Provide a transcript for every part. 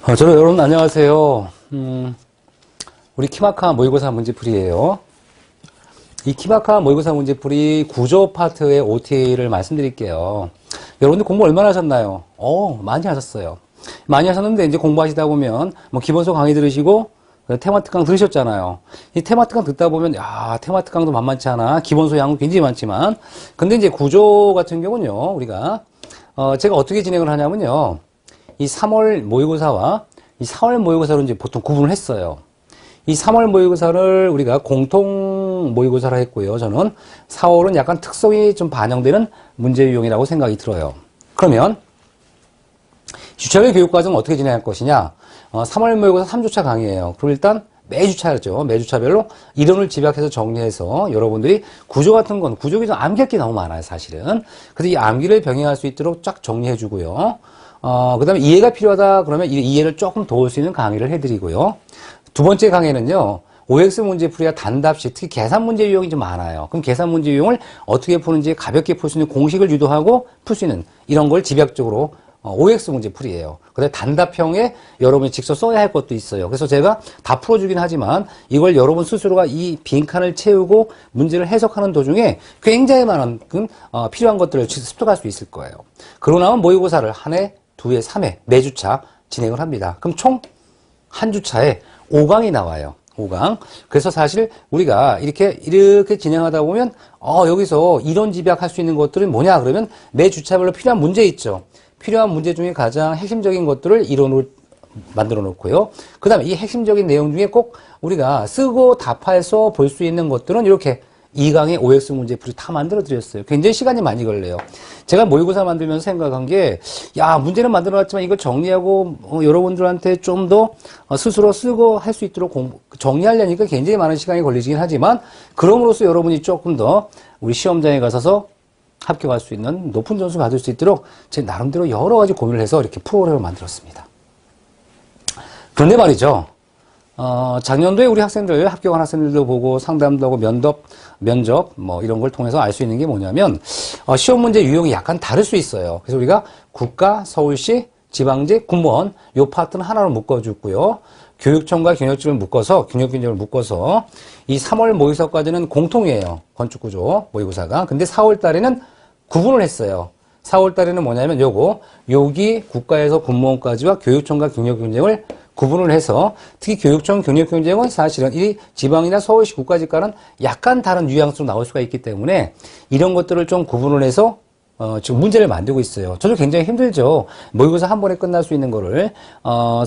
여러분 안녕하세요. 우리 키마카 모의고사 문제풀이에요. 이 키마카 모의고사 문제풀이 구조 파트의 OTA를 말씀드릴게요. 여러분들 공부 얼마나 하셨나요? 많이 하셨어요. 많이 하셨는데 이제 공부하시다 보면 뭐 기본서 강의 들으시고 테마트 강 들으셨잖아요. 이 테마트 강 듣다 보면 테마트 강도 만만치 않아. 기본서 양은 굉장히 많지만 근데 이제 구조 같은 경우는요. 우리가 제가 어떻게 진행을 하냐면요. 이 3월 모의고사와 이 4월 모의고사로 이제 보통 구분을 했어요. 이 3월 모의고사를 우리가 공통 모의고사라 했고요. 저는 4월은 약간 특성이 좀 반영되는 문제 유형이라고 생각이 들어요. 그러면 주차별 교육과정은 어떻게 진행할 것이냐? 3월 모의고사 3주차 강의예요. 그럼 일단 매주차죠. 매주차별로 이론을 집약해서 정리해서 여러분들이 구조 같은 건 구조기 좀 암기할 게 너무 많아요, 사실은. 그래서 이 암기를 병행할 수 있도록 쫙 정리해 주고요. 그 다음에 이해가 필요하다 그러면 이 이해를 조금 도울 수 있는 강의를 해드리고요. 두 번째 강의는요. OX 문제풀이와 단답식, 특히 계산 문제 유형이 좀 많아요. 그럼 계산 문제 유형을 어떻게 푸는지 가볍게 풀 수 있는 공식을 유도하고 풀 수 있는 이런 걸 집약적으로 OX 문제풀이에요. 그다음에 단답형에 여러분이 직접 써야 할 것도 있어요. 그래서 제가 다 풀어주긴 하지만 이걸 여러분 스스로가 이 빈칸을 채우고 문제를 해석하는 도중에 굉장히 많은 필요한 것들을 습득할 수 있을 거예요. 그러고 나면 모의고사를 한 해, 두 해, 3회, 매주차 진행을 합니다. 그럼 총 한 주차에 5강이 나와요. 5강. 그래서 사실 우리가 이렇게 진행하다 보면 여기서 이론 집약할 수 있는 것들은 뭐냐 그러면 매 주차별로 필요한 문제 있죠. 필요한 문제 중에 가장 핵심적인 것들을 이론으로 만들어 놓고요. 그 다음에 이 핵심적인 내용 중에 꼭 우리가 쓰고 답해서 볼 수 있는 것들은 이렇게 2강의 OX 문제풀이 다 만들어 드렸어요. 굉장히 시간이 많이 걸려요. 제가 모의고사 만들면서 생각한 게, 문제는 만들어 놨지만 이걸 정리하고, 여러분들한테 좀 더 스스로 쓰고 할 수 있도록 정리하려니까 굉장히 많은 시간이 걸리긴 하지만, 그럼으로써 여러분이 조금 더 우리 시험장에 가서서 합격할 수 있는 높은 점수 받을 수 있도록 제 나름대로 여러 가지 고민을 해서 이렇게 프로그램을 만들었습니다. 그런데 말이죠. 작년도에 우리 학생들, 합격한 학생들도 보고 상담도 하고 면접, 이런 걸 통해서 알 수 있는 게 뭐냐면, 시험 문제 유형이 약간 다를 수 있어요. 그래서 우리가 국가, 서울시, 지방직, 군무원, 요 파트는 하나로 묶어주고요. 교육청과 경력직을 묶어서 이 3월 모의고사까지는 공통이에요. 건축구조 모의고사가. 근데 4월 달에는 구분을 했어요. 4월 달에는 뭐냐면 여기 국가에서 군무원까지와 교육청과 경력경쟁을 구분을 해서 특히 교육청 경력경쟁은 사실은 이 지방이나 서울시 국가직과는 약간 다른 뉘앙스로 나올 수가 있기 때문에 이런 것들을 좀 구분을 해서 지금 문제를 만들고 있어요. 저도 굉장히 힘들죠. 모의고사 한 번에 끝날 수 있는 거를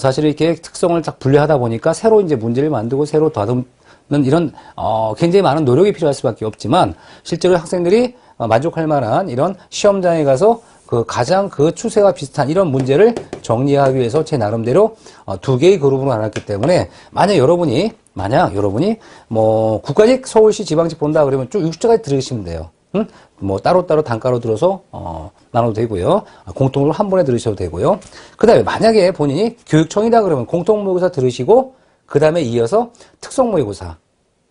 사실 이렇게 특성을 딱 분류하다 보니까 새로 이제 문제를 만들고 새로 더듬는 이런 굉장히 많은 노력이 필요할 수밖에 없지만 실제로 학생들이 만족할 만한 이런 시험장에 가서 가장 추세와 비슷한 이런 문제를 정리하기 위해서 제 나름대로 두 개의 그룹으로 나눴기 때문에 만약 여러분이 국가직 서울시 지방직 본다 그러면 쭉 6주까지 들으시면 돼요. 따로따로 단가로 들어서 나눠도 되고요. 공통으로 한 번에 들으셔도 되고요. 그 다음에 만약에 본인이 교육청이다 그러면 공통모의고사 들으시고 그 다음에 이어서 특성모의고사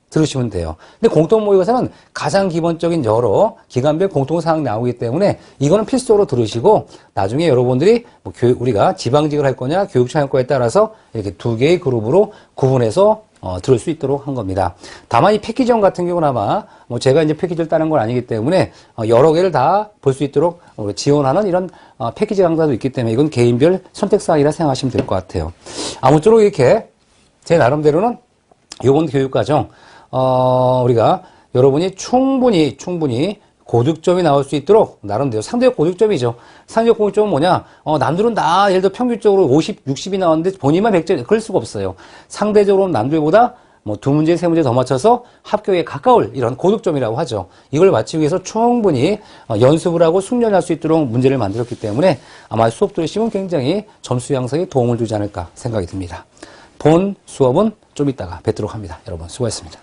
들으시면 돼요. 근데 공통모의고사는 가장 기본적인 여러 기간별 공통사항이 나오기 때문에 이거는 필수적으로 들으시고 나중에 여러분들이 우리가 지방직을 할 거냐 교육청 할 거에 따라서 이렇게 두 개의 그룹으로 구분해서 들을 수 있도록 한 겁니다. 다만 이 패키지형 같은 경우는 아마 제가 이제 패키지를 따는 건 아니기 때문에 여러 개를 다 볼 수 있도록 지원하는 이런 패키지 강좌도 있기 때문에 이건 개인별 선택사항이라 생각하시면 될 것 같아요. 아무쪼록 이렇게 제 나름대로는 이번 교육과정 우리가 여러분이 충분히 고득점이 나올 수 있도록 나름대로 상대적 고득점이죠. 상대적 고득점은 뭐냐? 남들은 다 예를 들어 평균적으로 50, 60이 나왔는데 본인만 100점 그럴 수가 없어요. 상대적으로 남들보다 두 문제, 세 문제 더 맞춰서 합격에 가까울 이런 고득점이라고 하죠. 이걸 맞추기 위해서 충분히 연습을 하고 숙련할 수 있도록 문제를 만들었기 때문에 아마 수업 들으시면 굉장히 점수 향상에 도움을 주지 않을까 생각이 듭니다. 본 수업은 좀 이따가 뵙도록 합니다. 여러분 수고하셨습니다.